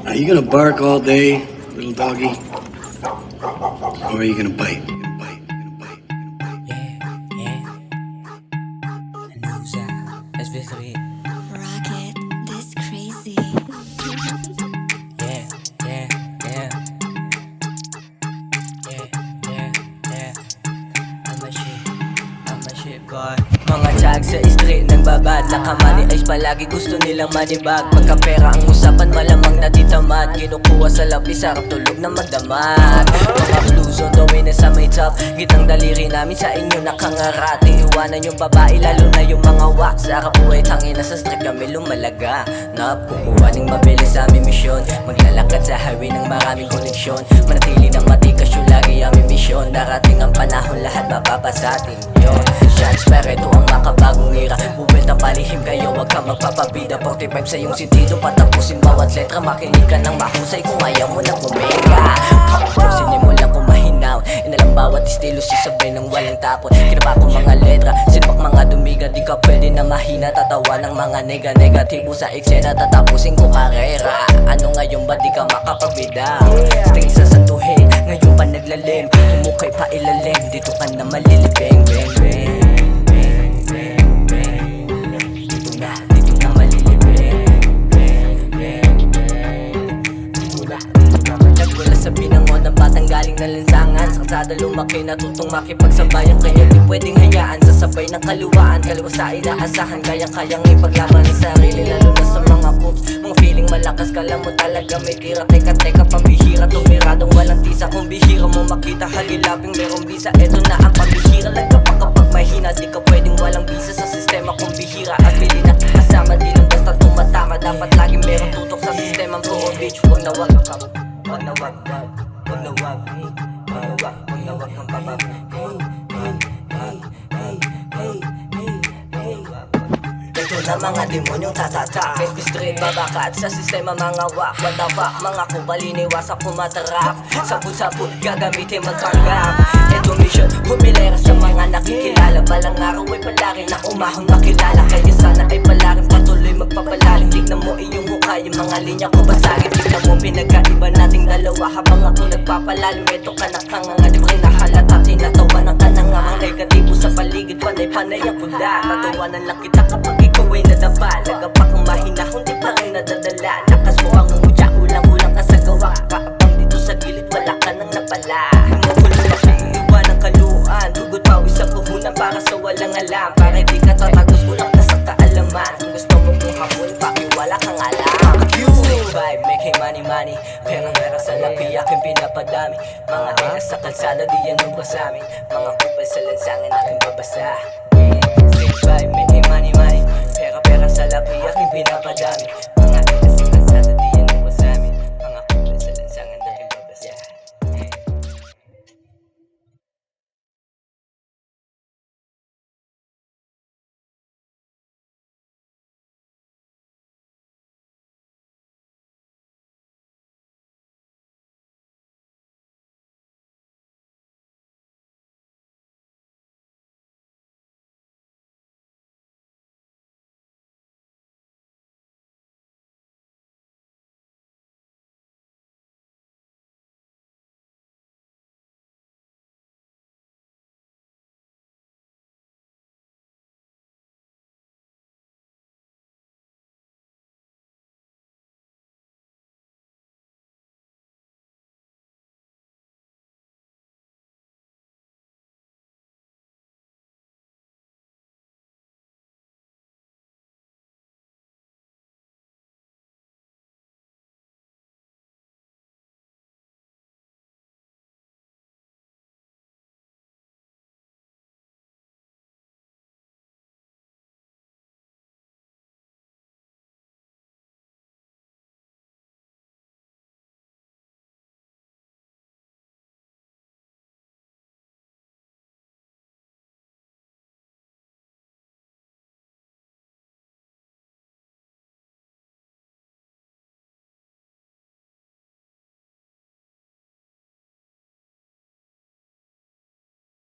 Are you gonna bark all day, little doggy? Or are you gonna bite? Rocket, this crazy. Mga tag sa street nang babad, nakamani ice palagi gusto nilang manibag. Pagkapera ang usapan malamang natitamad, kinukuha sa lapis sarap tulog na magdamag. Mga blue zone dawin na sa may top, gitang daliri namin sa inyo nakangarati. Iwanan yung babae lalo na yung mga wax. Sarap buhay tangina sa street kami lumalaga. Kukuha ning mabilis sa aming misyon, maglalakad sa highway ng maraming koneksyon. Manatili ng matikas yung lagi aming misyon. Darating ang panahon lahat mapapasatin yun. Shots pero ito ang makabagong era. Buwelta palihim kayo, wag ka magpapabida. 45 sa iyong sentido, patapusin bawat letra. Makinig ka ng mahusay kung ayaw mo nang umega. Sinin mo lang kung mahinaw, inalang bawat estilo sisabay ng walang tapon. Kinapa ko mga letra, silpak mga dumiga. Di ka pwede na mahina, tatawa ng mga negatibo sa eksena. Tatapusin ko karera. Ano ngayon ba di ka makapabida? String sa santuhin, ngayon pa naglalim. Humukay pa ilalim, dito ka na malilibing. Bang bang. Sa binangon ng batang galing na lansangan, sa kalsada lumaki, natutong makipagsabayan. Kaya di pwedeng hayaan sa sabay ng kaluwaan. Kaliwa sa inaasahan, kayang ipaglaban ang sarili. Lalo na sa mga coops, mga feeling malakas. Kala mo talaga may tira, teka pambihira. Tumiradong walang tisa, kung bihira mo makita hagilaping merong bisa. Eto na ang pambihira, nagkapak kapag mahina. Di ka pwedeng walang bisa sa sistema kung bihira. At pili na kasama, di lang basta tumatama. Dapat laging merong tutok sa sistema. Bro, bitch, huwag na wag wag na wag kang pabab. Ito na mga demonyong tatatak, SB straight babakat sa sistema mga wak. What the fuck, mga kubaliniwas ako matarap. Saput-saput gagamitin magpanggap. Ito mission, humilera sa mga nakikilala. Balang araw ay palari na umahon makilala. Kaya sana ay palarin patuloy magpapalalim. Tignan mo iyong mukha, yung mga linya ko basagin. Tignan mo pinagkaiba nating dalawa habang ako nagpapalalim. Ito ka nakanganga, di ba rin nahalata? Tinatawanan ka na nga mga negatibo sa paligid. Panay-panay ang kuda, tatawanan lang kita kapag ikaw ay nadapa. Nagapak ang mahinahon, di pa rin nadadala. Lakas mo ang umudya, ulang-ulang ka sa gawa. Kaabang dito sa gilid, wala ka nang napala. Humukulong na iiwan ng kaluan. Dugot pawis sa puhunan para sa walang alam. Para di ka tatagos, kulang ka sa kaalaman. Kung gusto mo kung hapon, pakiwala kang alam. Straight vibe, making money. Pera sa lapi, aking pinapadami. Mga eras sa kalsada, di yan nung kasamin. Mga kupal sa lansangan, aking babasa.